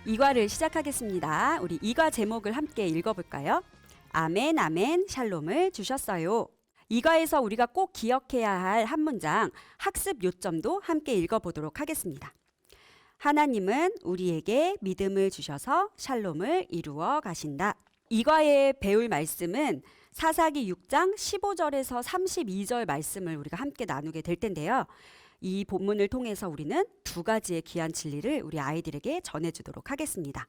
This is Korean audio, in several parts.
이과를 시작하겠습니다. 우리 이과 제목을 함께 읽어볼까요? 아멘, 아멘, 샬롬을 주셨어요. 이과에서 우리가 꼭 기억해야 할 한 문장, 학습 요점도 함께 읽어보도록 하겠습니다. 하나님은 우리에게 믿음을 주셔서 샬롬을 이루어 가신다. 이과에 배울 말씀은 사사기 6장 15절에서 32절 말씀을 우리가 함께 나누게 될 텐데요. 이 본문을 통해서 우리는 두 가지의 귀한 진리를 우리 아이들에게 전해주도록 하겠습니다.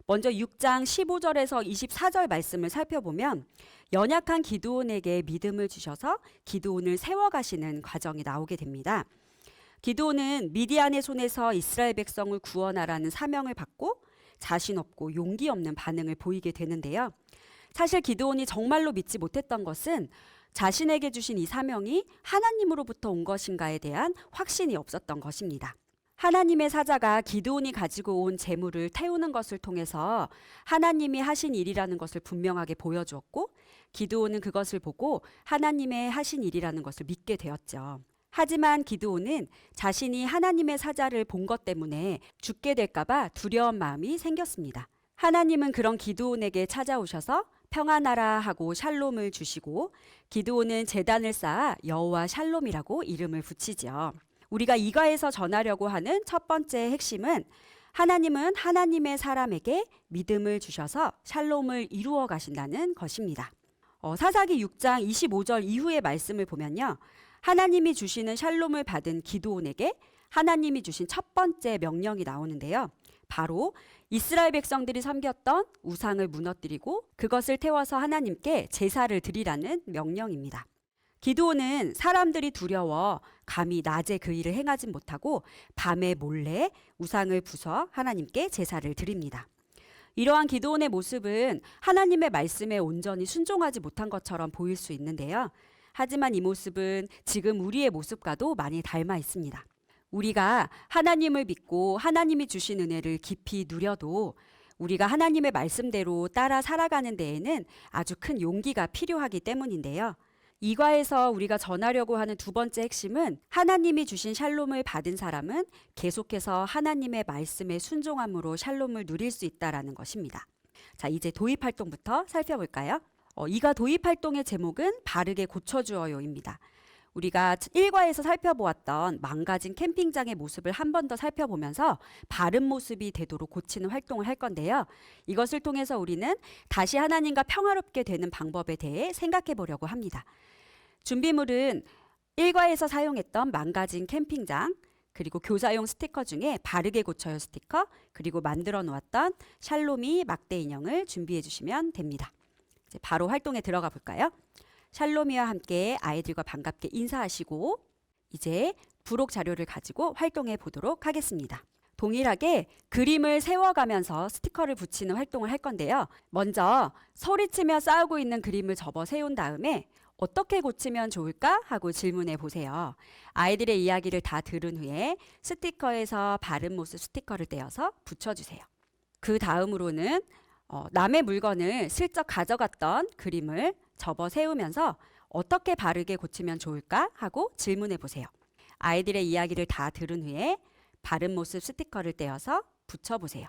먼저 6장 15절에서 24절 말씀을 살펴보면 연약한 기드온에게 믿음을 주셔서 기드온을 세워가시는 과정이 나오게 됩니다. 기드온은 미디안의 손에서 이스라엘 백성을 구원하라는 사명을 받고 자신 없고 용기 없는 반응을 보이게 되는데요. 사실 기드온이 정말로 믿지 못했던 것은 자신에게 주신 이 사명이 하나님으로부터 온 것인가에 대한 확신이 없었던 것입니다. 하나님의 사자가 기드온이 가지고 온 재물을 태우는 것을 통해서 하나님이 하신 일이라는 것을 분명하게 보여주었고 기드온은 그것을 보고 하나님의 하신 일이라는 것을 믿게 되었죠. 하지만 기드온은 자신이 하나님의 사자를 본 것 때문에 죽게 될까봐 두려운 마음이 생겼습니다. 하나님은 그런 기드온에게 찾아오셔서 평안하라 하고 샬롬을 주시고 기드온은 제단을 쌓아 여호와 샬롬이라고 이름을 붙이죠. 우리가 이과에서 전하려고 하는 첫 번째 핵심은 하나님은 하나님의 사람에게 믿음을 주셔서 샬롬을 이루어 가신다는 것입니다. 사사기 6장 25절 이후의 말씀을 보면요. 하나님이 주시는 샬롬을 받은 기드온에게 하나님이 주신 첫 번째 명령이 나오는데요. 바로 이스라엘 백성들이 섬겼던 우상을 무너뜨리고 그것을 태워서 하나님께 제사를 드리라는 명령입니다. 기드온은 사람들이 두려워 감히 낮에 그 일을 행하진 못하고 밤에 몰래 우상을 부숴 하나님께 제사를 드립니다. 이러한 기드온의 모습은 하나님의 말씀에 온전히 순종하지 못한 것처럼 보일 수 있는데요. 하지만 이 모습은 지금 우리의 모습과도 많이 닮아 있습니다. 우리가 하나님을 믿고 하나님이 주신 은혜를 깊이 누려도 우리가 하나님의 말씀대로 따라 살아가는 데에는 아주 큰 용기가 필요하기 때문인데요. 이과에서 우리가 전하려고 하는 두 번째 핵심은 하나님이 주신 샬롬을 받은 사람은 계속해서 하나님의 말씀에 순종함으로 샬롬을 누릴 수 있다는 것입니다. 자, 이제 도입 활동부터 살펴볼까요? 이과 도입 활동의 제목은 바르게 고쳐주어요입니다. 우리가 1과에서 살펴보았던 망가진 캠핑장의 모습을 한 번 더 살펴보면서 바른 모습이 되도록 고치는 활동을 할 건데요. 이것을 통해서 우리는 다시 하나님과 평화롭게 되는 방법에 대해 생각해 보려고 합니다. 준비물은 1과에서 사용했던 망가진 캠핑장, 그리고 교사용 스티커 중에 바르게 고쳐요 스티커, 그리고 만들어 놓았던 샬롬이 막대 인형을 준비해 주시면 됩니다. 이제 바로 활동에 들어가 볼까요? 샬롬이와 함께 아이들과 반갑게 인사하시고 이제 부록 자료를 가지고 활동해 보도록 하겠습니다. 동일하게 그림을 세워가면서 스티커를 붙이는 활동을 할 건데요. 먼저 소리치며 싸우고 있는 그림을 접어 세운 다음에 어떻게 고치면 좋을까 하고 질문해 보세요. 아이들의 이야기를 다 들은 후에 스티커에서 바른 모습 스티커를 떼어서 붙여주세요. 그 다음으로는 남의 물건을 슬쩍 가져갔던 그림을 접어 세우면서 어떻게 바르게 고치면 좋을까 하고 질문해 보세요. 아이들의 이야기를 다 들은 후에 바른 모습 스티커를 떼어서 붙여보세요.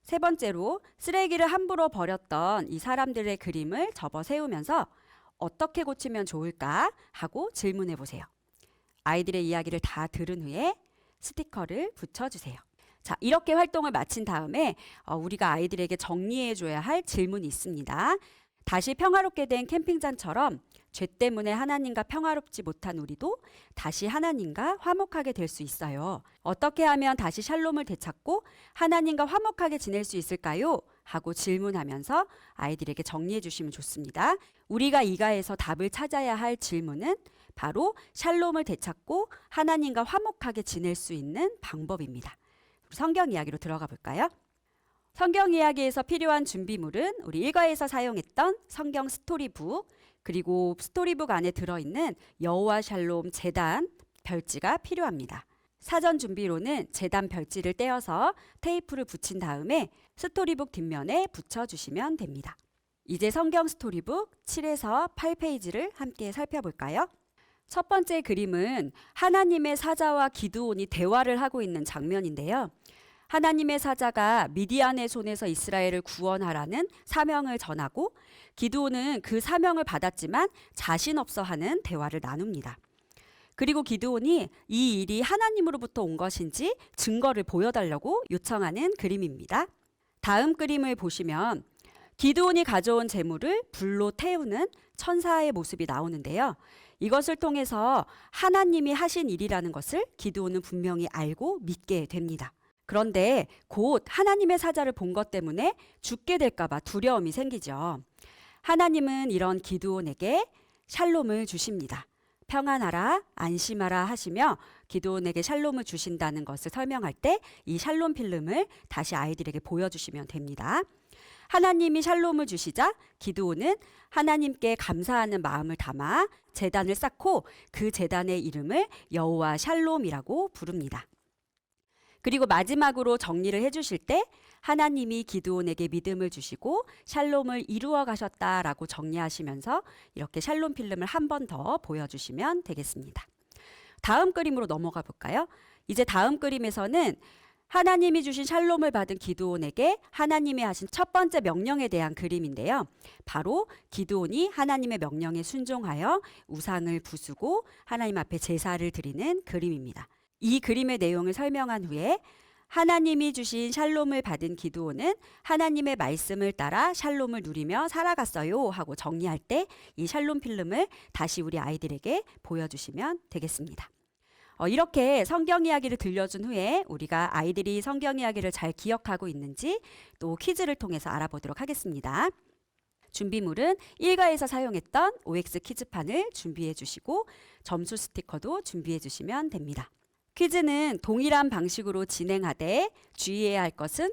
세 번째로 쓰레기를 함부로 버렸던 이 사람들의 그림을 접어 세우면서 어떻게 고치면 좋을까 하고 질문해 보세요. 아이들의 이야기를 다 들은 후에 스티커를 붙여주세요. 자, 이렇게 활동을 마친 다음에 우리가 아이들에게 정리해 줘야 할 질문이 있습니다. 다시 평화롭게 된 캠핑장처럼 죄 때문에 하나님과 평화롭지 못한 우리도 다시 하나님과 화목하게 될 수 있어요. 어떻게 하면 다시 샬롬을 되찾고 하나님과 화목하게 지낼 수 있을까요? 하고 질문하면서 아이들에게 정리해 주시면 좋습니다. 우리가 이과에서 답을 찾아야 할 질문은 바로 샬롬을 되찾고 하나님과 화목하게 지낼 수 있는 방법입니다. 성경 이야기로 들어가 볼까요? 성경 이야기에서 필요한 준비물은 우리 1과에서 사용했던 성경 스토리북, 그리고 스토리북 안에 들어있는 여호와 샬롬 제단 별지가 필요합니다. 사전 준비로는 제단 별지를 떼어서 테이프를 붙인 다음에 스토리북 뒷면에 붙여주시면 됩니다. 이제 성경 스토리북 7에서 8페이지를 함께 살펴볼까요? 첫 번째 그림은 하나님의 사자와 기드온이 대화를 하고 있는 장면인데요. 하나님의 사자가 미디안의 손에서 이스라엘을 구원하라는 사명을 전하고 기드온은 그 사명을 받았지만 자신 없어 하는 대화를 나눕니다. 그리고 기드온이 이 일이 하나님으로부터 온 것인지 증거를 보여달라고 요청하는 그림입니다. 다음 그림을 보시면 기드온이 가져온 재물을 불로 태우는 천사의 모습이 나오는데요. 이것을 통해서 하나님이 하신 일이라는 것을 기드온은 분명히 알고 믿게 됩니다. 그런데 곧 하나님의 사자를 본 것 때문에 죽게 될까 봐 두려움이 생기죠. 하나님은 이런 기드온에게 샬롬을 주십니다. 평안하라, 안심하라 하시며 기드온에게 샬롬을 주신다는 것을 설명할 때 이 샬롬 필름을 다시 아이들에게 보여주시면 됩니다. 하나님이 샬롬을 주시자 기드온은 하나님께 감사하는 마음을 담아 제단을 쌓고 그 제단의 이름을 여호와 샬롬이라고 부릅니다. 그리고 마지막으로 정리를 해주실 때 하나님이 기드온에게 믿음을 주시고 샬롬을 이루어 가셨다라고 정리하시면서 이렇게 샬롬 필름을 한 번 더 보여주시면 되겠습니다. 다음 그림으로 넘어가 볼까요? 이제 다음 그림에서는 하나님이 주신 샬롬을 받은 기드온에게 하나님이 하신 첫 번째 명령에 대한 그림인데요. 바로 기드온이 하나님의 명령에 순종하여 우상을 부수고 하나님 앞에 제사를 드리는 그림입니다. 이 그림의 내용을 설명한 후에 하나님이 주신 샬롬을 받은 기드온은 하나님의 말씀을 따라 샬롬을 누리며 살아갔어요 하고 정리할 때 이 샬롬 필름을 다시 우리 아이들에게 보여주시면 되겠습니다. 이렇게 성경 이야기를 들려준 후에 우리가 아이들이 성경 이야기를 잘 기억하고 있는지 또 퀴즈를 통해서 알아보도록 하겠습니다. 준비물은 일과에서 사용했던 OX 퀴즈판을 준비해 주시고 점수 스티커도 준비해 주시면 됩니다. 퀴즈는 동일한 방식으로 진행하되 주의해야 할 것은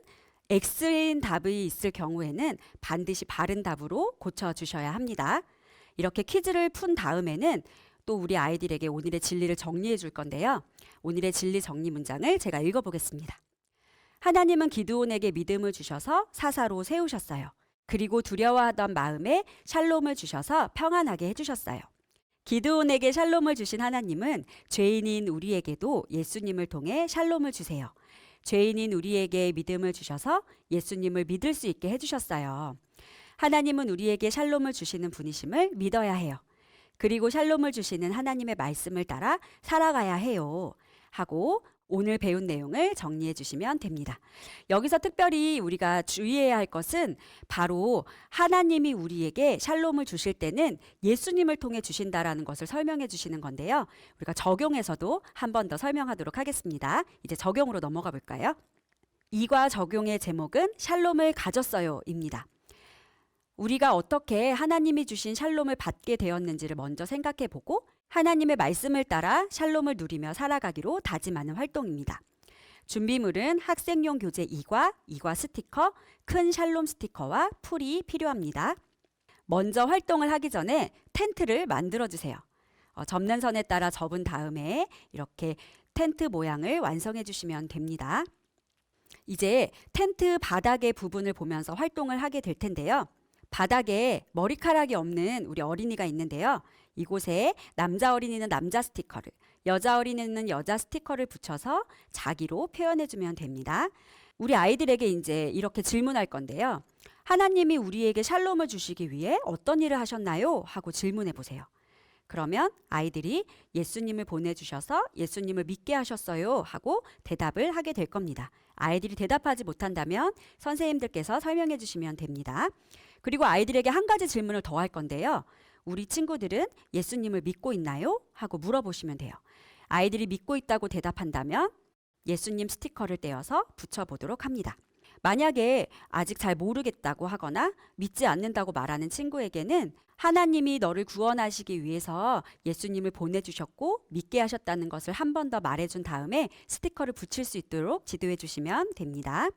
X인 답이 있을 경우에는 반드시 바른 답으로 고쳐주셔야 합니다. 이렇게 퀴즈를 푼 다음에는 또 우리 아이들에게 오늘의 진리를 정리해 줄 건데요. 오늘의 진리 정리 문장을 제가 읽어보겠습니다. 하나님은 기드온에게 믿음을 주셔서 사사로 세우셨어요. 그리고 두려워하던 마음에 샬롬을 주셔서 평안하게 해주셨어요. 기드온에게 샬롬을 주신 하나님은 죄인인 우리에게도 예수님을 통해 샬롬을 주세요. 죄인인 우리에게 믿음을 주셔서 예수님을 믿을 수 있게 해주셨어요. 하나님은 우리에게 샬롬을 주시는 분이심을 믿어야 해요. 그리고 샬롬을 주시는 하나님의 말씀을 따라 살아가야 해요. 하고 오늘 배운 내용을 정리해 주시면 됩니다. 여기서 특별히 우리가 주의해야 할 것은 바로 하나님이 우리에게 샬롬을 주실 때는 예수님을 통해 주신다라는 것을 설명해 주시는 건데요. 우리가 적용해서도 한 번 더 설명하도록 하겠습니다. 이제 적용으로 넘어가 볼까요? 이과 적용의 제목은 샬롬을 가졌어요입니다. 우리가 어떻게 하나님이 주신 샬롬을 받게 되었는지를 먼저 생각해 보고 하나님의 말씀을 따라 샬롬을 누리며 살아가기로 다짐하는 활동입니다. 준비물은 학생용 교재 2과, 2과 스티커, 큰 샬롬 스티커와 풀이 필요합니다. 먼저 활동을 하기 전에 텐트를 만들어 주세요. 접는 선에 따라 접은 다음에 이렇게 텐트 모양을 완성해 주시면 됩니다. 이제 텐트 바닥의 부분을 보면서 활동을 하게 될 텐데요. 바닥에 머리카락이 없는 우리 어린이가 있는데요. 이곳에 남자 어린이는 남자 스티커를, 여자 어린이는 여자 스티커를 붙여서 자기로 표현해주면 됩니다. 우리 아이들에게 이제 이렇게 질문할 건데요. 하나님이 우리에게 샬롬을 주시기 위해 어떤 일을 하셨나요? 하고 질문해 보세요. 그러면 아이들이 예수님을 보내주셔서 예수님을 믿게 하셨어요 하고 대답을 하게 될 겁니다. 아이들이 대답하지 못한다면 선생님들께서 설명해 주시면 됩니다. 그리고 아이들에게 한 가지 질문을 더 할 건데요. 우리 친구들은 예수님을 믿고 있나요? 하고 물어보시면 돼요. 아이들이 믿고 있다고 대답한다면 예수님 스티커를 떼어서 붙여보도록 합니다. 만약에 아직 잘 모르겠다고 하거나 믿지 않는다고 말하는 친구에게는 하나님이 너를 구원하시기 위해서 예수님을 보내주셨고 믿게 하셨다는 것을 한 번 더 말해준 다음에 스티커를 붙일 수 있도록 지도해 주시면 됩니다.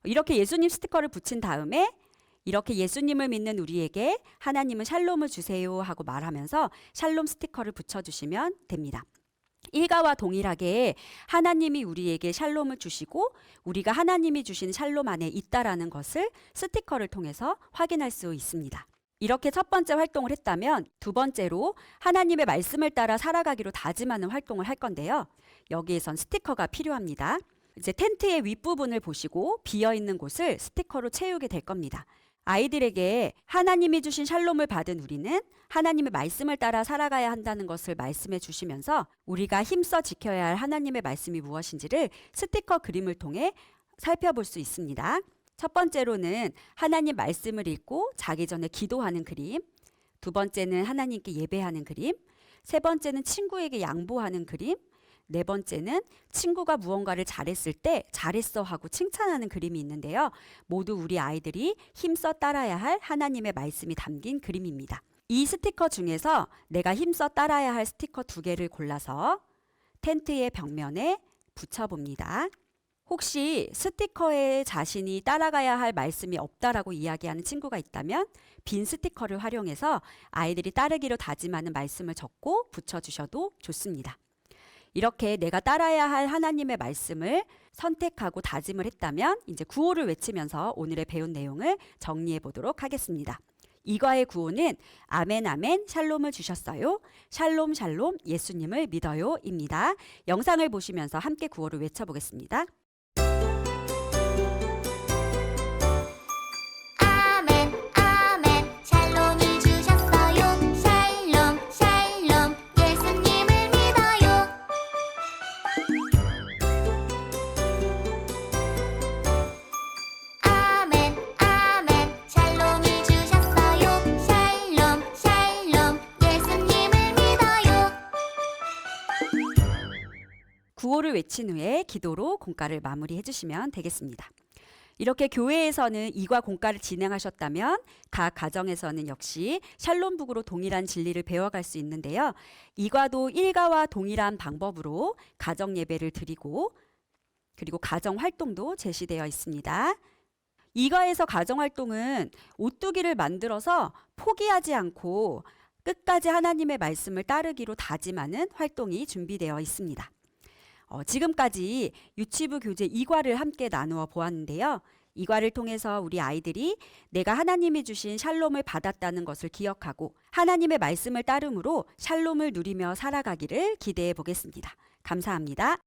이렇게 예수님 스티커를 붙인 다음에 이렇게 예수님을 믿는 우리에게 하나님은 샬롬을 주세요 하고 말하면서 샬롬 스티커를 붙여주시면 됩니다. 일가와 동일하게 하나님이 우리에게 샬롬을 주시고 우리가 하나님이 주신 샬롬 안에 있다라는 것을 스티커를 통해서 확인할 수 있습니다. 이렇게 첫 번째 활동을 했다면 두 번째로 하나님의 말씀을 따라 살아가기로 다짐하는 활동을 할 건데요. 여기에선 스티커가 필요합니다. 이제 텐트의 윗부분을 보시고 비어있는 곳을 스티커로 채우게 될 겁니다. 아이들에게 하나님이 주신 샬롬을 받은 우리는 하나님의 말씀을 따라 살아가야 한다는 것을 말씀해 주시면서 우리가 힘써 지켜야 할 하나님의 말씀이 무엇인지를 스티커 그림을 통해 살펴볼 수 있습니다. 첫 번째로는 하나님 말씀을 읽고 자기 전에 기도하는 그림, 두 번째는 하나님께 예배하는 그림, 세 번째는 친구에게 양보하는 그림, 네 번째는 친구가 무언가를 잘했을 때 잘했어 하고 칭찬하는 그림이 있는데요. 모두 우리 아이들이 힘써 따라야 할 하나님의 말씀이 담긴 그림입니다. 이 스티커 중에서 내가 힘써 따라야 할 스티커 2개를 골라서 텐트의 벽면에 붙여봅니다. 혹시 스티커에 자신이 따라가야 할 말씀이 없다라고 이야기하는 친구가 있다면 빈 스티커를 활용해서 아이들이 따르기로 다짐하는 말씀을 적고 붙여주셔도 좋습니다. 이렇게 내가 따라야 할 하나님의 말씀을 선택하고 다짐을 했다면 이제 구호를 외치면서 오늘의 배운 내용을 정리해 보도록 하겠습니다. 이과의 구호는 아멘 아멘 샬롬을 주셨어요. 샬롬 샬롬 예수님을 믿어요 입니다. 영상을 보시면서 함께 구호를 외쳐보겠습니다. 아멘 아멘 샬롬을 주셨어요. 샬롬 샬롬 예수님을 믿어요. 아멘 아멘 샬롬을 주셨어요. 샬롬 샬롬 예수님을 믿어요. 구호를 외친 후에 기도로 공과를 마무리해 주시면 되겠습니다. 이렇게 교회에서는 이과 공과를 진행하셨다면 각 가정에서는 역시 샬롬북으로 동일한 진리를 배워갈 수 있는데요. 이과도 일과와 동일한 방법으로 가정 예배를 드리고 그리고 가정 활동도 제시되어 있습니다. 이과에서 가정 활동은 오뚜기를 만들어서 포기하지 않고 끝까지 하나님의 말씀을 따르기로 다짐하는 활동이 준비되어 있습니다. 지금까지 유치부 교재 2과를 함께 나누어 보았는데요. 2과를 통해서 우리 아이들이 내가 하나님이 주신 샬롬을 받았다는 것을 기억하고 하나님의 말씀을 따름으로 샬롬을 누리며 살아가기를 기대해 보겠습니다. 감사합니다.